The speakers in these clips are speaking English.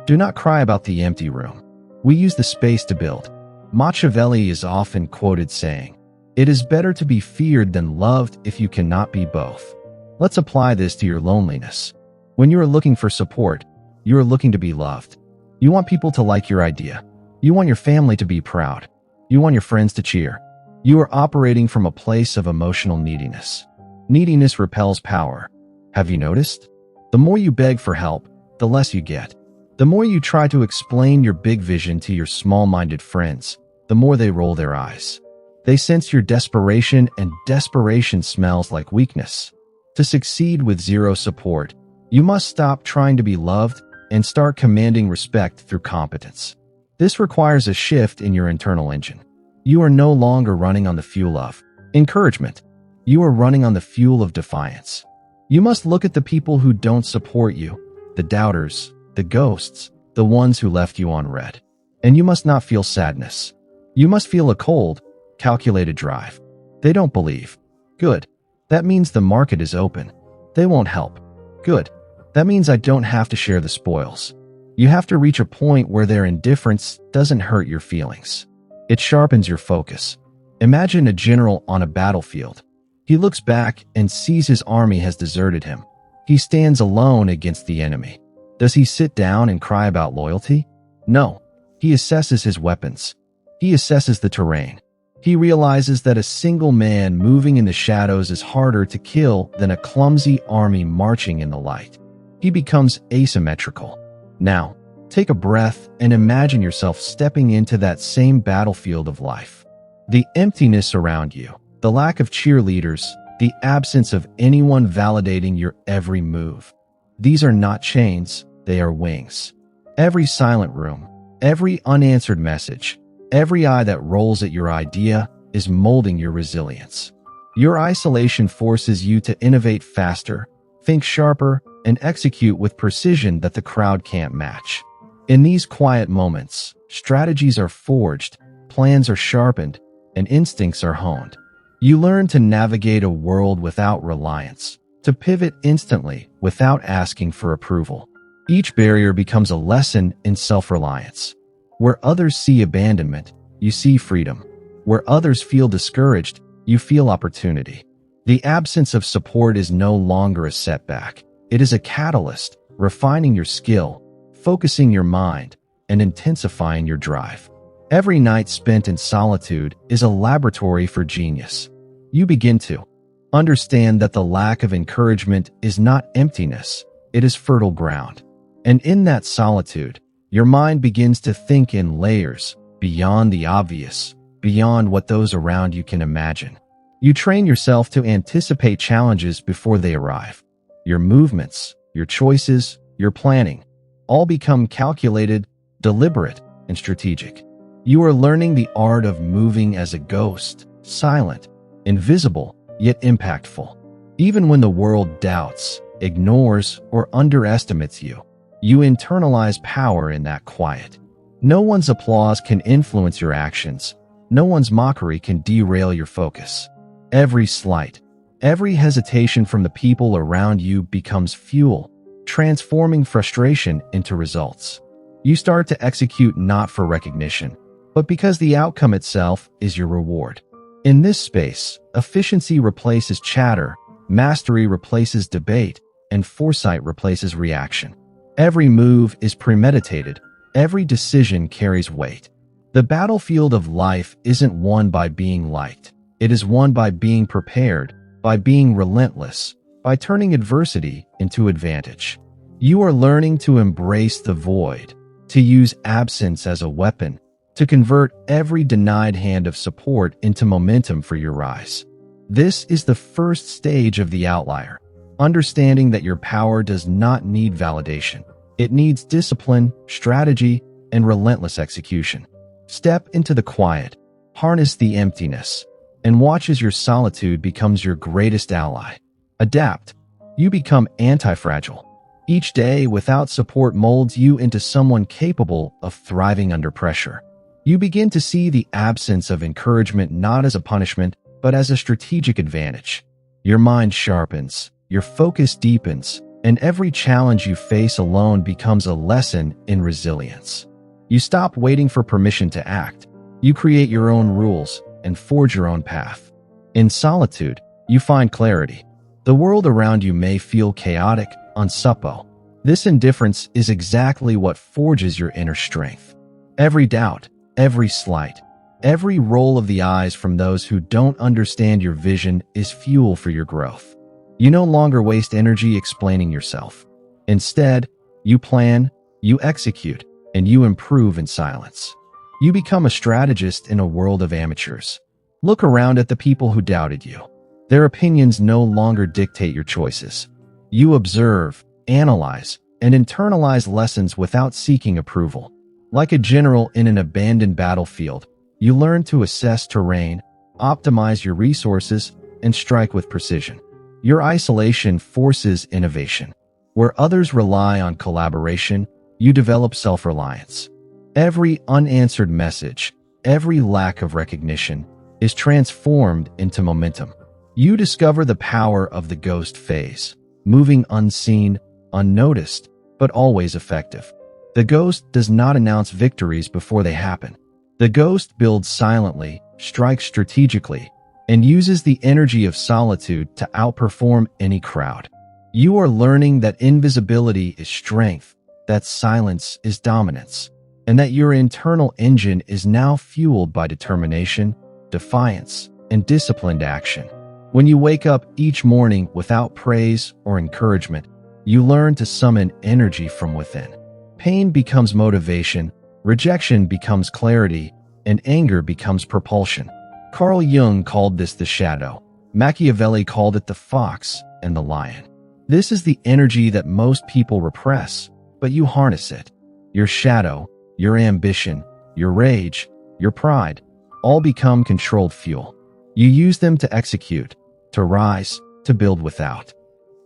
Do not cry about the empty room. We use the space to build. Machiavelli is often quoted saying, "It is better to be feared than loved if you cannot be both." Let's apply this to your loneliness. When you are looking for support, you are looking to be loved. You want people to like your idea. You want your family to be proud. You want your friends to cheer. You are operating from a place of emotional neediness. Neediness repels power. Have you noticed? The more you beg for help, the less you get. The more you try to explain your big vision to your small-minded friends, the more they roll their eyes. They sense your desperation, and desperation smells like weakness. To succeed with zero support, you must stop trying to be loved and start commanding respect through competence. This requires a shift in your internal engine. You are no longer running on the fuel of encouragement. You are running on the fuel of defiance. You must look at the people who don't support you, the doubters, the ghosts, the ones who left you on red. And you must not feel sadness. You must feel a cold, calculated drive. They don't believe. Good. That means the market is open. They won't help. Good. That means I don't have to share the spoils. You have to reach a point where their indifference doesn't hurt your feelings. It sharpens your focus. Imagine a general on a battlefield. He looks back and sees his army has deserted him. He stands alone against the enemy. Does he sit down and cry about loyalty? No. He assesses his weapons. He assesses the terrain. He realizes that a single man moving in the shadows is harder to kill than a clumsy army marching in the light. He becomes asymmetrical. Now, take a breath and imagine yourself stepping into that same battlefield of life. The emptiness around you, the lack of cheerleaders, the absence of anyone validating your every move. These are not chains, they are wings. Every silent room, every unanswered message, every eye that rolls at your idea is molding your resilience. Your isolation forces you to innovate faster, think sharper, and execute with precision that the crowd can't match. In these quiet moments, strategies are forged, plans are sharpened, and instincts are honed. You learn to navigate a world without reliance, to pivot instantly without asking for approval. Each barrier becomes a lesson in self-reliance. Where others see abandonment, you see freedom. Where others feel discouraged, you feel opportunity. The absence of support is no longer a setback. It is a catalyst, refining your skill, focusing your mind, and intensifying your drive. Every night spent in solitude is a laboratory for genius. You begin to understand that the lack of encouragement is not emptiness, it is fertile ground. And in that solitude, your mind begins to think in layers, beyond the obvious, beyond what those around you can imagine. You train yourself to anticipate challenges before they arrive. Your movements, your choices, your planning, all become calculated, deliberate, and strategic. You are learning the art of moving as a ghost, silent, invisible, yet impactful. Even when the world doubts, ignores, or underestimates you, you internalize power in that quiet. No one's applause can influence your actions. No one's mockery can derail your focus. Every slight, every hesitation from the people around you becomes fuel, transforming frustration into results. You start to execute not for recognition, but because the outcome itself is your reward. In this space, efficiency replaces chatter, mastery replaces debate, and foresight replaces reaction. Every move is premeditated. Every decision carries weight. The battlefield of life isn't won by being liked. It is won by being prepared, by being relentless, by turning adversity into advantage. You are learning to embrace the void, to use absence as a weapon, to convert every denied hand of support into momentum for your rise. This is the first stage of the outlier, understanding that your power does not need validation. It needs discipline, strategy, and relentless execution. Step into the quiet, harness the emptiness, and watch as your solitude becomes your greatest ally. Adapt. You become anti-fragile. Each day without support molds you into someone capable of thriving under pressure. You begin to see the absence of encouragement not as a punishment, but as a strategic advantage. Your mind sharpens, your focus deepens, and every challenge you face alone becomes a lesson in resilience. You stop waiting for permission to act. You create your own rules and forge your own path. In solitude, you find clarity. The world around you may feel chaotic, unsuppo. This indifference is exactly what forges your inner strength. Every doubt, every slight, every roll of the eyes from those who don't understand your vision is fuel for your growth. You no longer waste energy explaining yourself. Instead, you plan, you execute, and you improve in silence. You become a strategist in a world of amateurs. Look around at the people who doubted you. Their opinions no longer dictate your choices. You observe, analyze, and internalize lessons without seeking approval. Like a general in an abandoned battlefield, you learn to assess terrain, optimize your resources, and strike with precision. Your isolation forces innovation. Where others rely on collaboration, you develop self-reliance. Every unanswered message, every lack of recognition, is transformed into momentum. You discover the power of the ghost phase, moving unseen, unnoticed, but always effective. The ghost does not announce victories before they happen. The ghost builds silently, strikes strategically, and uses the energy of solitude to outperform any crowd. You are learning that invisibility is strength, that silence is dominance, and that your internal engine is now fueled by determination, defiance, and disciplined action. When you wake up each morning without praise or encouragement, you learn to summon energy from within. Pain becomes motivation, rejection becomes clarity, and anger becomes propulsion. Carl Jung called this the shadow. Machiavelli called it the fox and the lion. This is the energy that most people repress, but you harness it. Your shadow, your ambition, your rage, your pride, all become controlled fuel. You use them to execute, to rise, to build without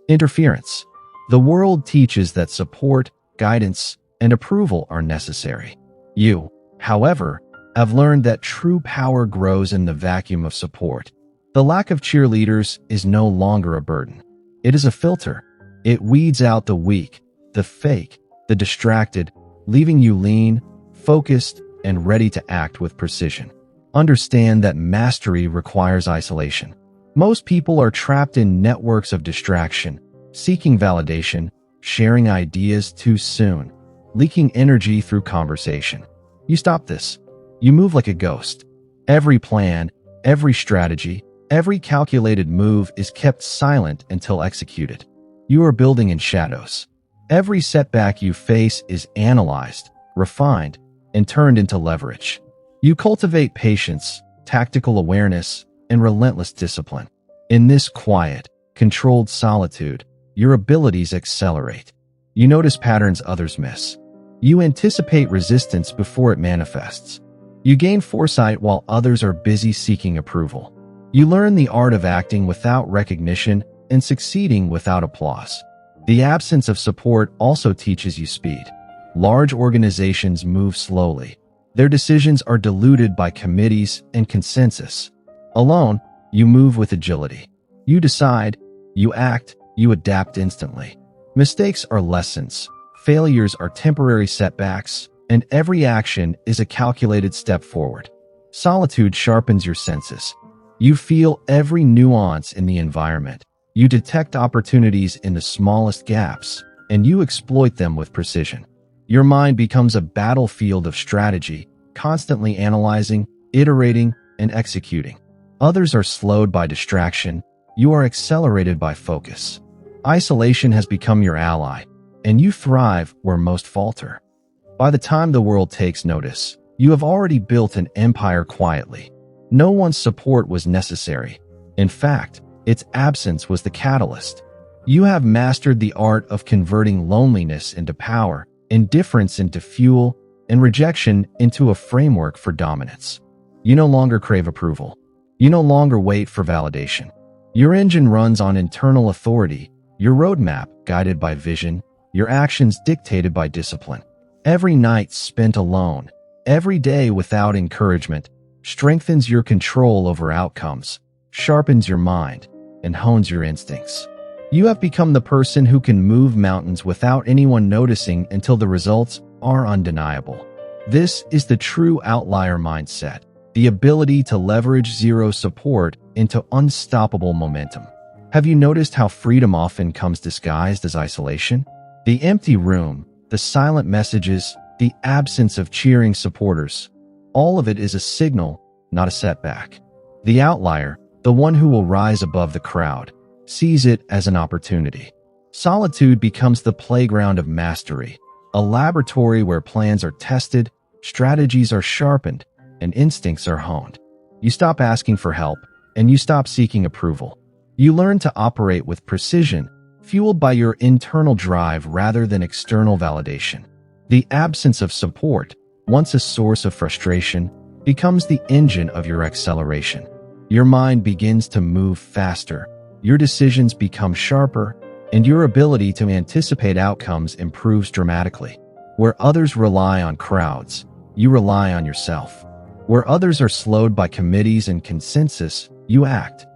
interference. The world teaches that support, guidance, and approval are necessary. You, however, have learned that true power grows in the vacuum of support. The lack of cheerleaders is no longer a burden. It is a filter. It weeds out the weak, the fake, the distracted, leaving you lean, focused, and ready to act with precision. Understand that mastery requires isolation. Most people are trapped in networks of distraction, seeking validation, sharing ideas too soon, leaking energy through conversation. You stop this. You move like a ghost. Every plan, every strategy, every calculated move is kept silent until executed. You are building in shadows. Every setback you face is analyzed, refined, and turned into leverage. You cultivate patience, tactical awareness, and relentless discipline. In this quiet, controlled solitude, your abilities accelerate. You notice patterns others miss. You anticipate resistance before it manifests. You gain foresight while others are busy seeking approval. You learn the art of acting without recognition and succeeding without applause. The absence of support also teaches you speed. Large organizations move slowly. Their decisions are diluted by committees and consensus. Alone, you move with agility. You decide, you act, you adapt instantly. Mistakes are lessons. Failures are temporary setbacks, and every action is a calculated step forward. Solitude sharpens your senses. You feel every nuance in the environment. You detect opportunities in the smallest gaps, and you exploit them with precision. Your mind becomes a battlefield of strategy, constantly analyzing, iterating, and executing. Others are slowed by distraction. You are accelerated by focus. Isolation has become your ally, and you thrive where most falter. By the time the world takes notice, you have already built an empire quietly. No one's support was necessary. In fact, its absence was the catalyst. You have mastered the art of converting loneliness into power, indifference into fuel, and rejection into a framework for dominance. You no longer crave approval. You no longer wait for validation. Your engine runs on internal authority, your roadmap guided by vision, your actions dictated by discipline. Every night spent alone, every day without encouragement, strengthens your control over outcomes, sharpens your mind, and hones your instincts. You have become the person who can move mountains without anyone noticing until the results are undeniable. This is the true outlier mindset, the ability to leverage zero support into unstoppable momentum. Have you noticed how freedom often comes disguised as isolation? The empty room, the silent messages, the absence of cheering supporters, all of it is a signal, not a setback. The outlier, the one who will rise above the crowd, sees it as an opportunity. Solitude becomes the playground of mastery, a laboratory where plans are tested, strategies are sharpened, and instincts are honed. You stop asking for help, and you stop seeking approval. You learn to operate with precision, fueled by your internal drive rather than external validation. The absence of support, once a source of frustration, becomes the engine of your acceleration. Your mind begins to move faster, your decisions become sharper, and your ability to anticipate outcomes improves dramatically. Where others rely on crowds, you rely on yourself. Where others are slowed by committees and consensus, you act.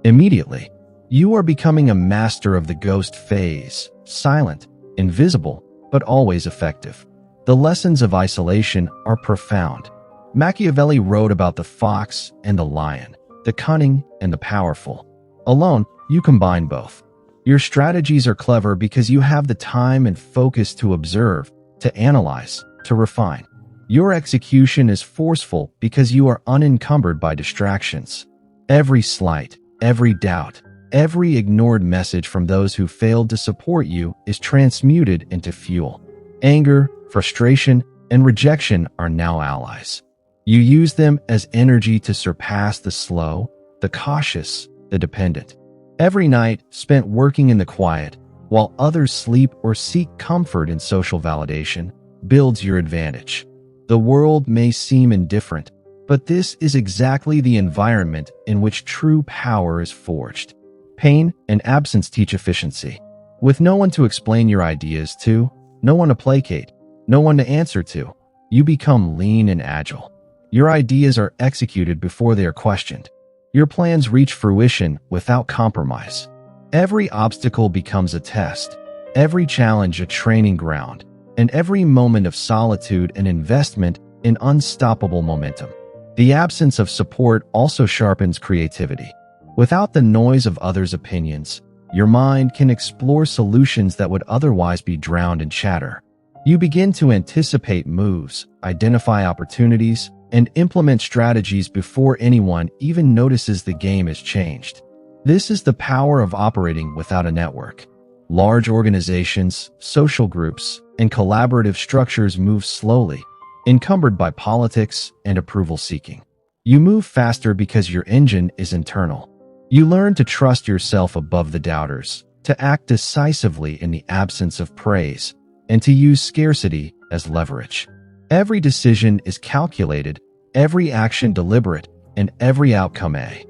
Immediately, you are becoming a master of the ghost phase, silent, invisible, but always effective. The lessons of isolation are profound. Machiavelli wrote about the fox and the lion, the cunning and the powerful. Alone, you combine both. Your strategies are clever because you have the time and focus to observe, to analyze, to refine. Your execution is forceful because you are unencumbered by distractions. Every slight, every doubt, every ignored message from those who failed to support you is transmuted into fuel. Anger, frustration, and rejection are now allies. You use them as energy to surpass the slow, the cautious, the dependent. Every night spent working in the quiet, while others sleep or seek comfort in social validation, builds your advantage. The world may seem indifferent, but this is exactly the environment in which true power is forged. Pain and absence teach efficiency. With no one to explain your ideas to, no one to placate, no one to answer to, you become lean and agile. Your ideas are executed before they are questioned. Your plans reach fruition without compromise. Every obstacle becomes a test, every challenge a training ground, and every moment of solitude an investment in unstoppable momentum. The absence of support also sharpens creativity. Without the noise of others' opinions, your mind can explore solutions that would otherwise be drowned in chatter. You begin to anticipate moves, identify opportunities, and implement strategies before anyone even notices the game has changed. This is the power of operating without a network. Large organizations, social groups, and collaborative structures move slowly, encumbered by politics and approval seeking. You move faster because your engine is internal. You learn to trust yourself above the doubters, to act decisively in the absence of praise, and to use scarcity as leverage. Every decision is calculated, every action deliberate, and every outcome a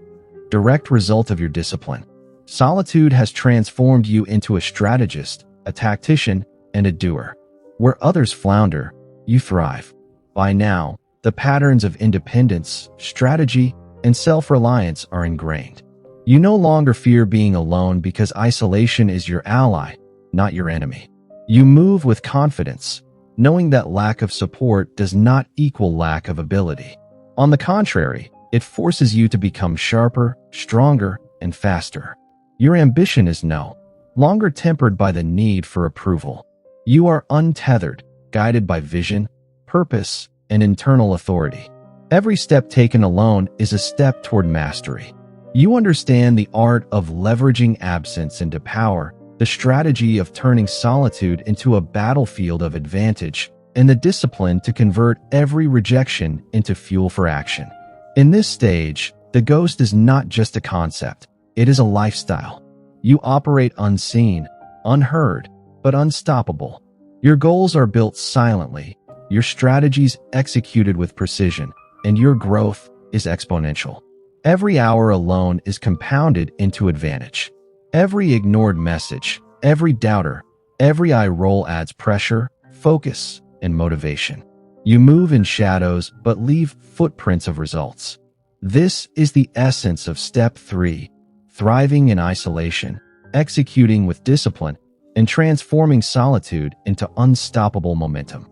direct result of your discipline. Solitude has transformed you into a strategist, a tactician, and a doer. Where others flounder, you thrive. By now, the patterns of independence, strategy, and self-reliance are ingrained. You no longer fear being alone because isolation is your ally, not your enemy. You move with confidence, knowing that lack of support does not equal lack of ability. On the contrary, it forces you to become sharper, stronger, and faster. Your ambition is no longer tempered by the need for approval. You are untethered, guided by vision, purpose, and internal authority. Every step taken alone is a step toward mastery. You understand the art of leveraging absence into power, the strategy of turning solitude into a battlefield of advantage, and the discipline to convert every rejection into fuel for action. In this stage, the ghost is not just a concept, it is a lifestyle. You operate unseen, unheard, but unstoppable. Your goals are built silently, your strategies executed with precision, and your growth is exponential. Every hour alone is compounded into advantage. Every ignored message, every doubter, every eye roll adds pressure, focus, and motivation. You move in shadows but leave footprints of results. This is the essence of Step 3, thriving in isolation. executing with discipline, and transforming solitude into unstoppable momentum.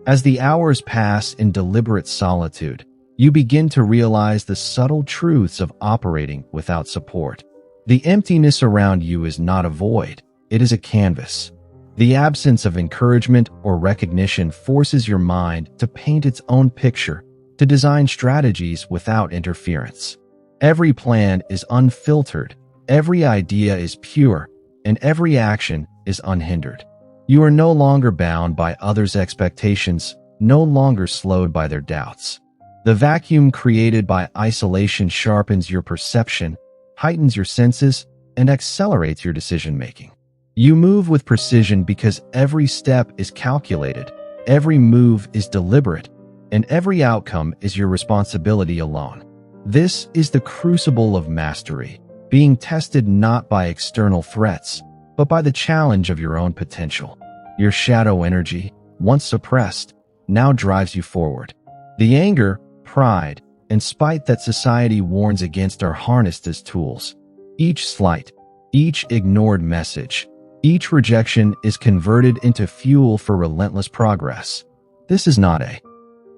As the hours pass in deliberate solitude, you begin to realize the subtle truths of operating without support. The emptiness around you is not a void, it is a canvas. The absence of encouragement or recognition forces your mind to paint its own picture, to design strategies without interference. Every plan is unfiltered, every idea is pure, and every action is unhindered. You are no longer bound by others' expectations, no longer slowed by their doubts. The vacuum created by isolation sharpens your perception, heightens your senses, and accelerates your decision-making. You move with precision because every step is calculated, every move is deliberate, and every outcome is your responsibility alone. This is the crucible of mastery, being tested not by external threats, but by the challenge of your own potential. Your shadow energy, once suppressed, now drives you forward. The anger, pride, and spite that society warns against are harnessed as tools. Each slight, each ignored message, each rejection is converted into fuel for relentless progress. This is not a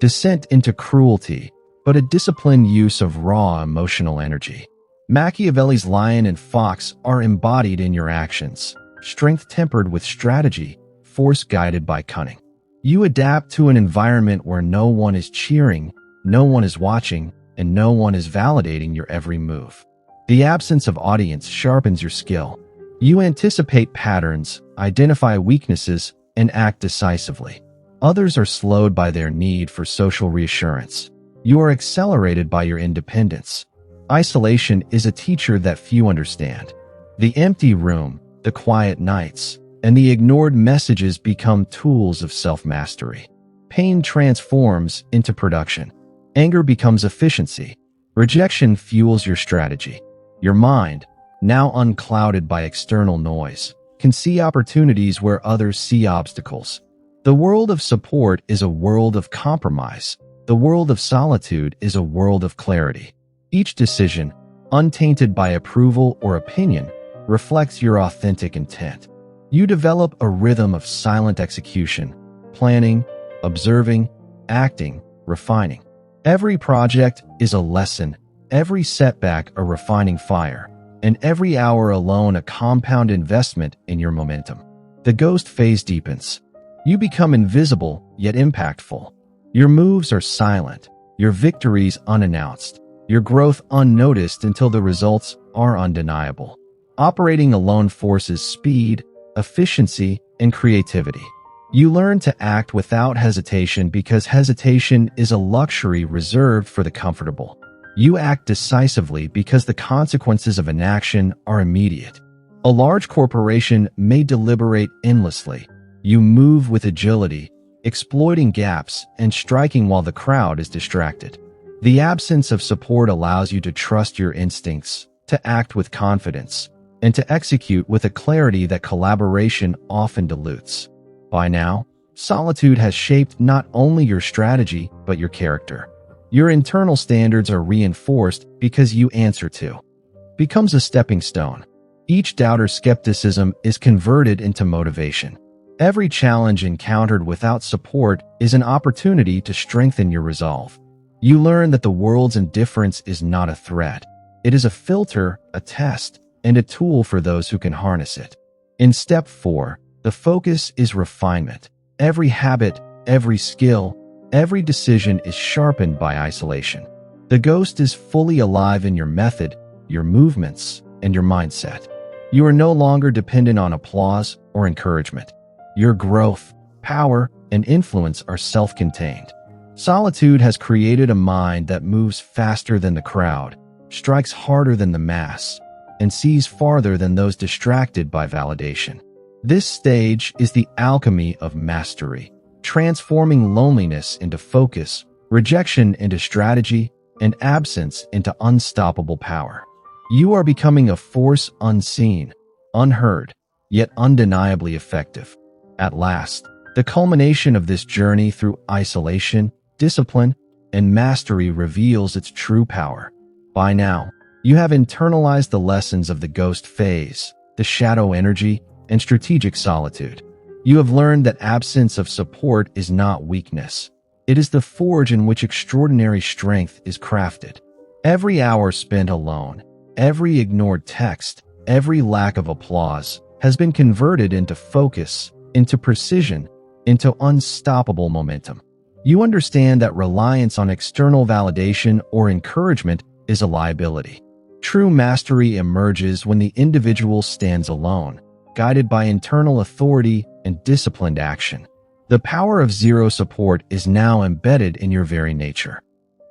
descent into cruelty, but a disciplined use of raw emotional energy. Machiavelli's lion and fox are embodied in your actions, strength tempered with strategy, force guided by cunning. You adapt to an environment where no one is cheering, no one is watching, and no one is validating your every move. The absence of audience sharpens your skill. You anticipate patterns, identify weaknesses, and act decisively. Others are slowed by their need for social reassurance. You are accelerated by your independence. Isolation is a teacher that few understand. The empty room, the quiet nights, and the ignored messages become tools of self-mastery. Pain transforms into production. Anger becomes efficiency. Rejection fuels your strategy. Your mind, now unclouded by external noise, can see opportunities where others see obstacles. The world of support is a world of compromise. The world of solitude is a world of clarity. Each decision, untainted by approval or opinion, reflects your authentic intent. You develop a rhythm of silent execution, planning, observing, acting, refining. Every project is a lesson, every setback a refining fire, and every hour alone a compound investment in your momentum. The ghost phase deepens. You become invisible, yet impactful. Your moves are silent, your victories unannounced, your growth unnoticed until the results are undeniable. Operating alone forces speed, efficiency, and creativity. You learn to act without hesitation because hesitation is a luxury reserved for the comfortable. You act decisively because the consequences of inaction are immediate. A large corporation may deliberate endlessly. You move with agility, exploiting gaps and striking while the crowd is distracted. The absence of support allows you to trust your instincts, to act with confidence, and to execute with a clarity that collaboration often dilutes. By now, solitude has shaped not only your strategy, but your character. Your internal standards are reinforced because you answer to. Becomes a stepping stone. Each doubter's skepticism is converted into motivation. Every challenge encountered without support is an opportunity to strengthen your resolve. You learn that the world's indifference is not a threat. It is a filter, a test, and a tool for those who can harness it. In step 4, the focus is refinement. Every habit, every skill, every decision is sharpened by isolation. The ghost is fully alive in your method, your movements, and your mindset. You are no longer dependent on applause or encouragement. Your growth, power, and influence are self-contained. Solitude has created a mind that moves faster than the crowd, strikes harder than the mass, and sees farther than those distracted by validation. This stage is the alchemy of mastery, transforming loneliness into focus, rejection into strategy, and absence into unstoppable power. You are becoming a force unseen, unheard, yet undeniably effective. At last, the culmination of this journey through isolation, discipline, and mastery reveals its true power. By now, you have internalized the lessons of the ghost phase, the shadow energy, and strategic solitude. You have learned that absence of support is not weakness. It is the forge in which extraordinary strength is crafted. Every hour spent alone, every ignored text, every lack of applause has been converted into focus, into precision, into unstoppable momentum. You understand that reliance on external validation or encouragement is a liability. True mastery emerges when the individual stands alone, guided by internal authority and disciplined action. The power of zero support is now embedded in your very nature.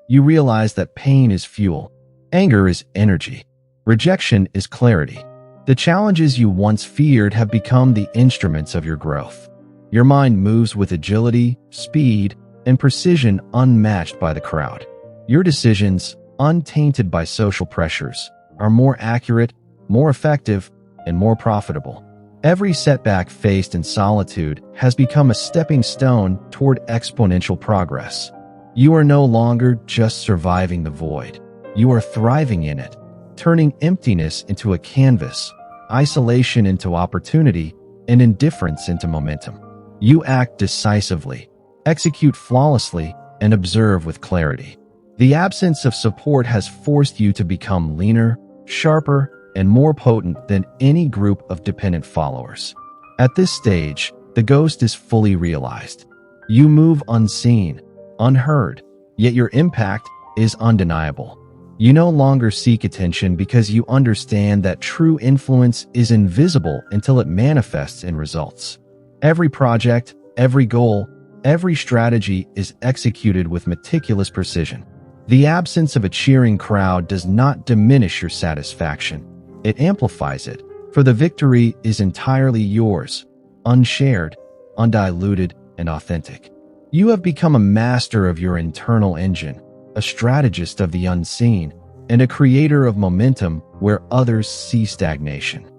You realize that pain is fuel, anger is energy, rejection is clarity. The challenges you once feared have become the instruments of your growth. Your mind moves with agility, speed, and precision unmatched by the crowd. Your decisions, untainted by social pressures, are more accurate, more effective, and more profitable. Every setback faced in solitude has become a stepping stone toward exponential progress. You are no longer just surviving the void. You are thriving in it, turning emptiness into a canvas, isolation into opportunity, and indifference into momentum. You act decisively, execute flawlessly, and observe with clarity. The absence of support has forced you to become leaner, sharper, and more potent than any group of dependent followers. At this stage, the ghost is fully realized. You move unseen, unheard, yet your impact is undeniable. You no longer seek attention because you understand that true influence is invisible until it manifests in results. Every project, every goal, every strategy is executed with meticulous precision. The absence of a cheering crowd does not diminish your satisfaction. It amplifies it, for the victory is entirely yours, unshared, undiluted, and authentic. You have become a master of your internal engine, a strategist of the unseen, and a creator of momentum where others see stagnation.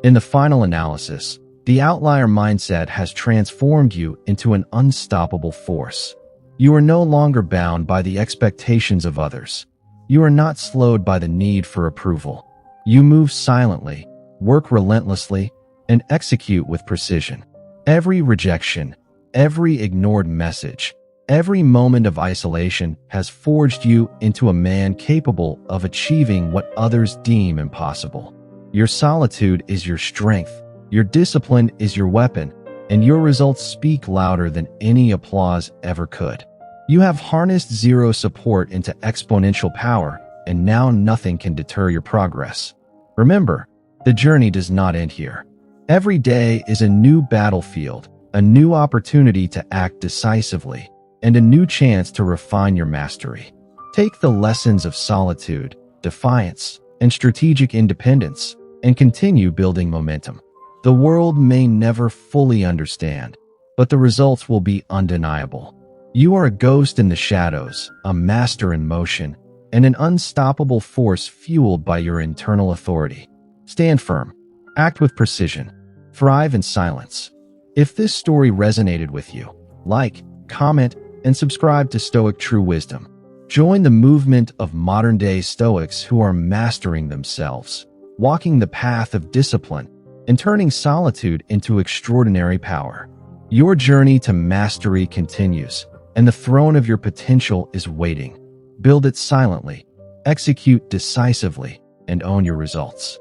In the final analysis, the outlier mindset has transformed you into an unstoppable force. You are no longer bound by the expectations of others. You are not slowed by the need for approval. You move silently, work relentlessly, and execute with precision. Every rejection, every ignored message, every moment of isolation has forged you into a man capable of achieving what others deem impossible. Your solitude is your strength, your discipline is your weapon, and your results speak louder than any applause ever could. You have harnessed zero support into exponential power, and now nothing can deter your progress. Remember, the journey does not end here. Every day is a new battlefield, a new opportunity to act decisively, and a new chance to refine your mastery. Take the lessons of solitude, defiance, and strategic independence, and continue building momentum. The world may never fully understand, but the results will be undeniable. You are a ghost in the shadows, a master in motion, and an unstoppable force fueled by your internal authority. Stand firm, act with precision, thrive in silence. If this story resonated with you, like, comment, and subscribe to Stoic True Wisdom. Join the movement of modern-day Stoics who are mastering themselves, walking the path of discipline, and turning solitude into extraordinary power. Your journey to mastery continues, and the throne of your potential is waiting. Build it silently, execute decisively, and own your results.